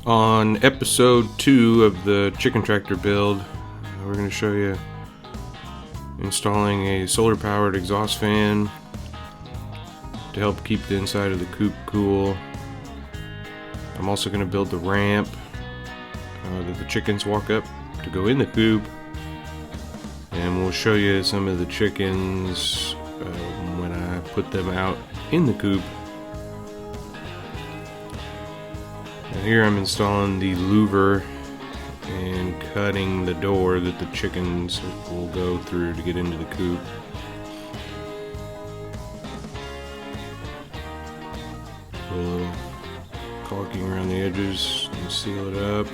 On episode 2 of the chicken tractor build, we're going to show you installing a solar powered exhaust fan to help keep the inside of the coop cool. I'm also going to build the ramp that the chickens walk up to go in the coop, and we'll show you some of the chickens when I put them out in the coop. And here I'm installing the louver and cutting the door that the chickens will go through to get into the coop. Put a little caulking around the edges and seal it up.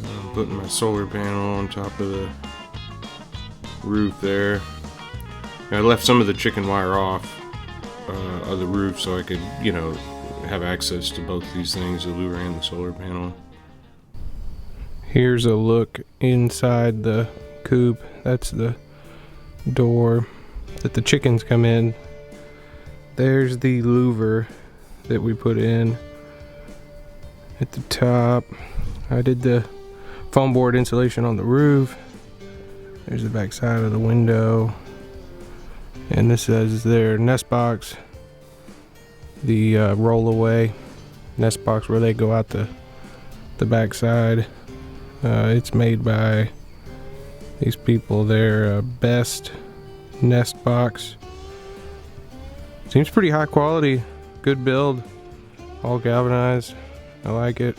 I'm putting my solar panel on top of the roof there. I left some of the chicken wire off of the roof so I could, have access to both these things, the louver and the solar panel. Here's a look inside the coop. That's the door that the chickens come in. There's the louver that we put in at the top. I did the foam board insulation on the roof. There's the back side of the window, and this is their nest box, the roll-away nest box where they go out the back side. It's made by these people. Their Best nest box. Seems pretty high quality, good build, all galvanized. I like it.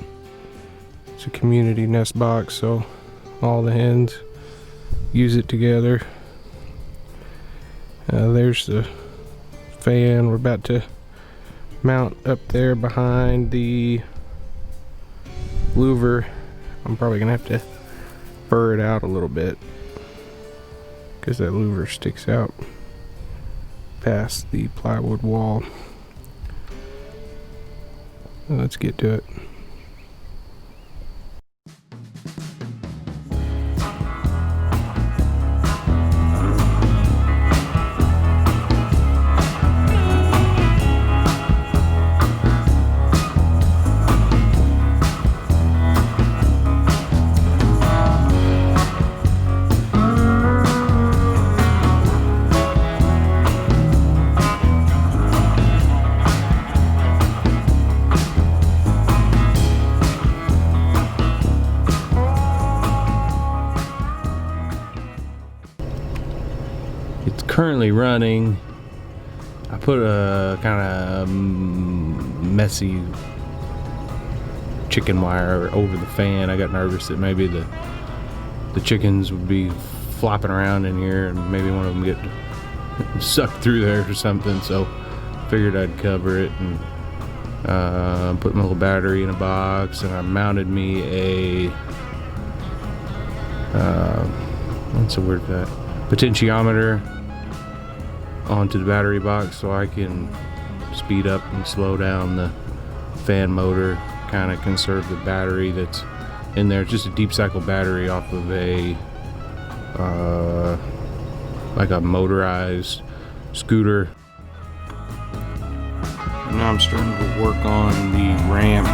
It's a community nest box, so all the hens use it together. There's the fan we're about to mount up there behind the louver. I'm probably gonna have to burr it out a little bit because that louver sticks out past the plywood wall. Let's get to it. It's currently running. I put a kind of messy chicken wire over the fan. I got nervous that maybe the chickens would be flopping around in here and maybe one of them get sucked through there or something, so figured I'd cover it and put my little battery in a box, and I mounted me a what's the word for that? Potentiometer onto the battery box so I can speed up and slow down the fan motor, kind of conserve the battery that's in there. It's just a deep cycle battery off of a like a motorized scooter. Now I'm starting to work on the ramp.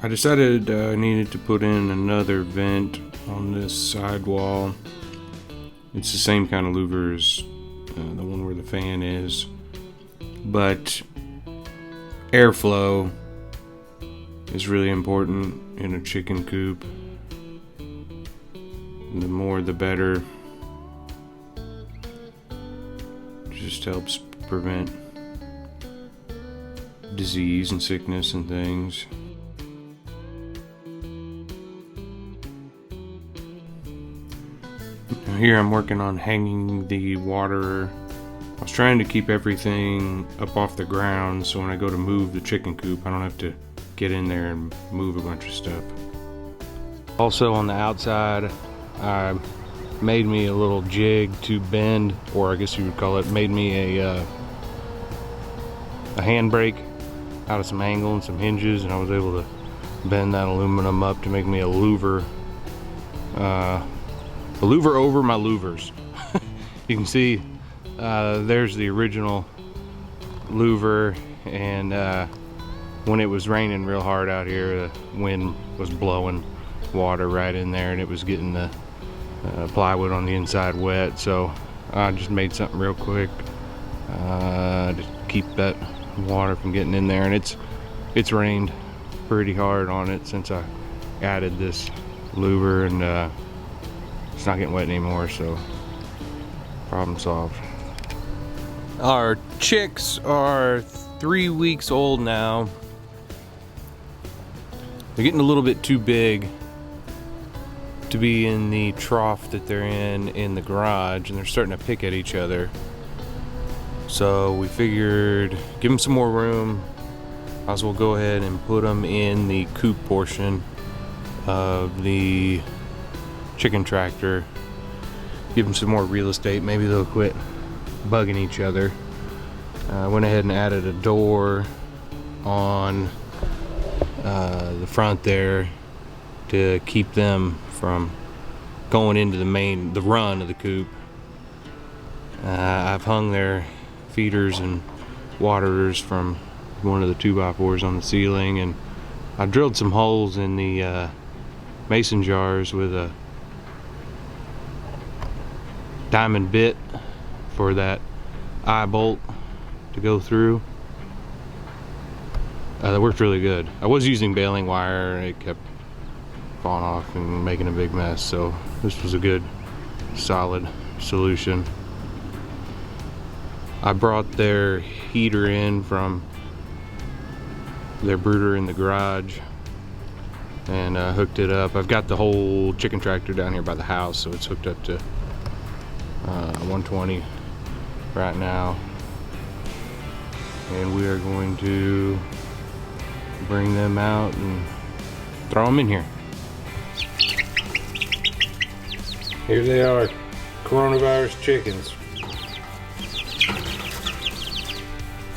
I decided I needed to put in another vent on this side wall. It's the same kind of louver as the one where the fan is. But airflow is really important in a chicken coop. The more the better. Just helps prevent disease and sickness and things. Now here I'm working on hanging the water. I was trying to keep everything up off the ground so when I go to move the chicken coop I don't have to get in there and move a bunch of stuff. Also on the outside I made me a little jig to bend, or I guess you would call it, made me a handbrake out of some angle and some hinges, and I was able to bend that aluminum up to make me a louver over my louvers. You can see there's the original louver, and when it was raining real hard out here, the wind was blowing water right in there and it was getting the plywood on the inside wet, so I just made something real quick to keep that water from getting in there. And it's rained pretty hard on it since I added this louver, and it's not getting wet anymore, so problem solved. Our chicks are 3 weeks old now. They're getting a little bit too big to be in the trough that they're in the garage, and they're starting to pick at each other. So we figured give them some more room. Might as well go ahead and put them in the coop portion of the chicken tractor. Give them some more real estate. Maybe they'll quit bugging each other. I went ahead and added a door on the front there to keep them from going into the run of the coop. I've hung their feeders and waterers from one of the 2x4s on the ceiling, and I drilled some holes in the mason jars with a diamond bit for that eye bolt to go through. That worked really good. I was using baling wire and it kept falling off and making a big mess, so this was a good solid solution. I brought their heater in from their brooder in the garage and hooked it up. I've got the whole chicken tractor down here by the house, so it's hooked up to 120 right now, and we are going to bring them out and throw them in here. Here they are, coronavirus chickens.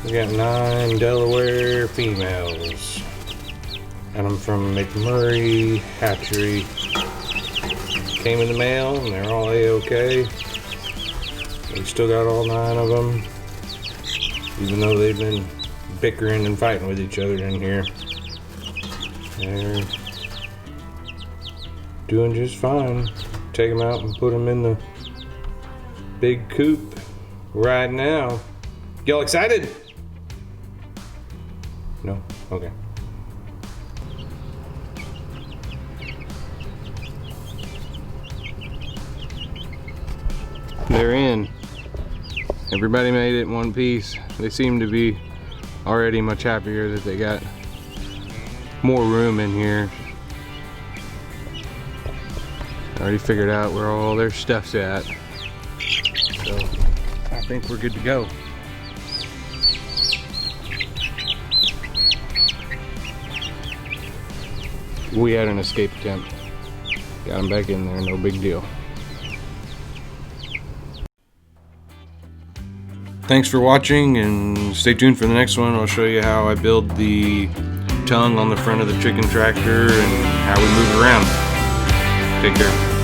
We got 9 Delaware females. Got them from McMurray Hatchery. Came in the mail and they're all A-okay. We still got all 9 of them, even though they've been bickering and fighting with each other in here. They're doing just fine. Take them out and put them in the big coop right now. Y'all excited? No? Okay. They're in. Everybody made it in one piece. They seem to be already much happier that they got more room in here. Already figured out where all their stuff's at. So I think we're good to go. We had an escape attempt. Got them back in there, no big deal. Thanks for watching, and stay tuned for the next one. I'll show you how I build the tongue on the front of the chicken tractor and how we move it around. Take care.